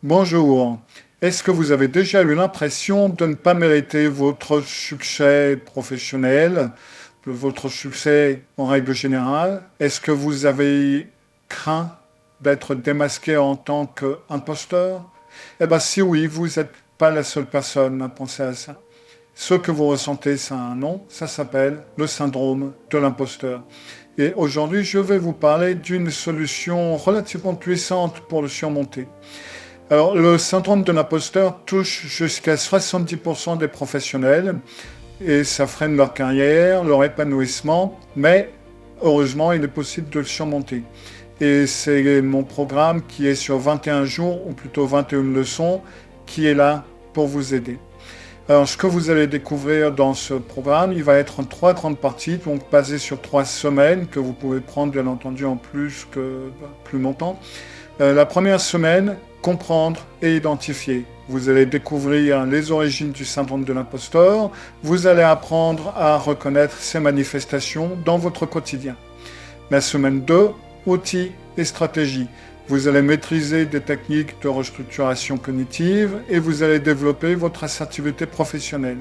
Bonjour. Est-ce que vous avez déjà eu l'impression de ne pas mériter votre succès professionnel, votre succès en règle générale? Est-ce que vous avez craint d'être démasqué en tant qu'imposteur? Eh bien, si oui, vous n'êtes pas la seule personne à penser à ça. Ce que vous ressentez, ça a un nom, ça s'appelle le syndrome de l'imposteur. Et aujourd'hui, je vais vous parler d'une solution relativement puissante pour le surmonter. Alors, le syndrome de l'imposteur touche jusqu'à 70% des professionnels et ça freine leur carrière, leur épanouissement, mais heureusement, il est possible de le surmonter. Et c'est mon programme qui est sur 21 jours, ou plutôt 21 leçons, qui est là pour vous aider. Alors, ce que vous allez découvrir dans ce programme, il va être en 3 grandes parties, donc basé sur 3 semaines, que vous pouvez prendre bien entendu en plus longtemps. La première semaine, comprendre et identifier. Vous allez découvrir les origines du syndrome de l'imposteur. Vous allez apprendre à reconnaître ces manifestations dans votre quotidien. La semaine 2, outils et stratégies. Vous allez maîtriser des techniques de restructuration cognitive et vous allez développer votre assertivité professionnelle.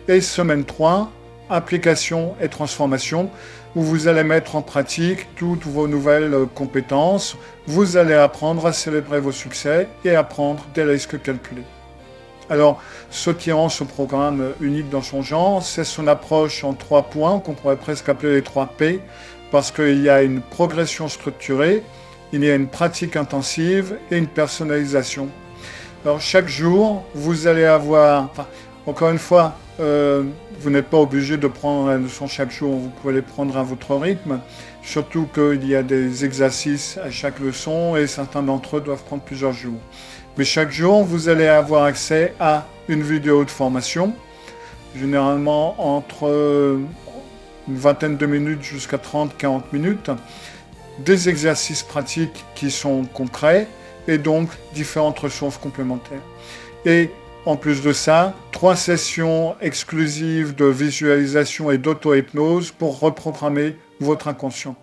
Et semaine 3, application et transformation, où vous allez mettre en pratique toutes vos nouvelles compétences. Vous allez apprendre à célébrer vos succès et à prendre des risques calculés. Alors, ce qui rend ce programme unique dans son genre, c'est son approche en 3 points, qu'on pourrait presque appeler les 3 P, parce qu'il y a une progression structurée, il y a une pratique intensive et une personnalisation. Alors, chaque jour, vous allez avoir, encore une fois, vous n'êtes pas obligé de prendre la leçon chaque jour, vous pouvez les prendre à votre rythme, surtout qu'il y a des exercices à chaque leçon et certains d'entre eux doivent prendre plusieurs jours. Mais chaque jour, vous allez avoir accès à une vidéo de formation, généralement entre une vingtaine de minutes jusqu'à 30-40 minutes, des exercices pratiques qui sont concrets et donc différentes ressources complémentaires. Et en plus de ça, 3 sessions exclusives de visualisation et d'auto-hypnose pour reprogrammer votre inconscient.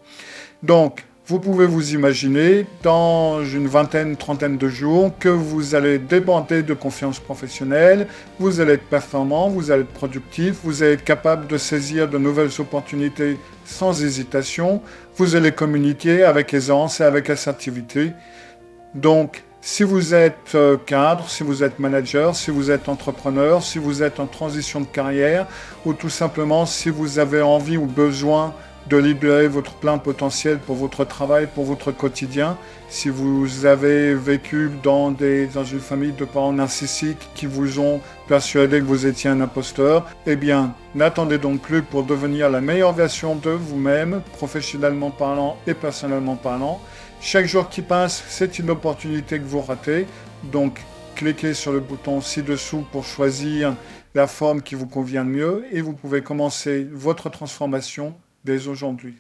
Donc, vous pouvez vous imaginer, dans une vingtaine, trentaine de jours, que vous allez déborder de confiance professionnelle, vous allez être performant, vous allez être productif, vous allez être capable de saisir de nouvelles opportunités sans hésitation, vous allez communiquer avec aisance et avec assertivité. Donc, si vous êtes cadre, si vous êtes manager, si vous êtes entrepreneur, si vous êtes en transition de carrière, ou tout simplement si vous avez envie ou besoin de libérer votre plein potentiel pour votre travail, pour votre quotidien, si vous avez vécu dans une famille de parents narcissiques qui vous ont persuadé que vous étiez un imposteur, eh bien, n'attendez donc plus pour devenir la meilleure version de vous-même, professionnellement parlant et personnellement parlant. Chaque jour qui passe, c'est une opportunité que vous ratez. Donc, cliquez sur le bouton ci-dessous pour choisir la forme qui vous convient le mieux et vous pouvez commencer votre transformation dès aujourd'hui.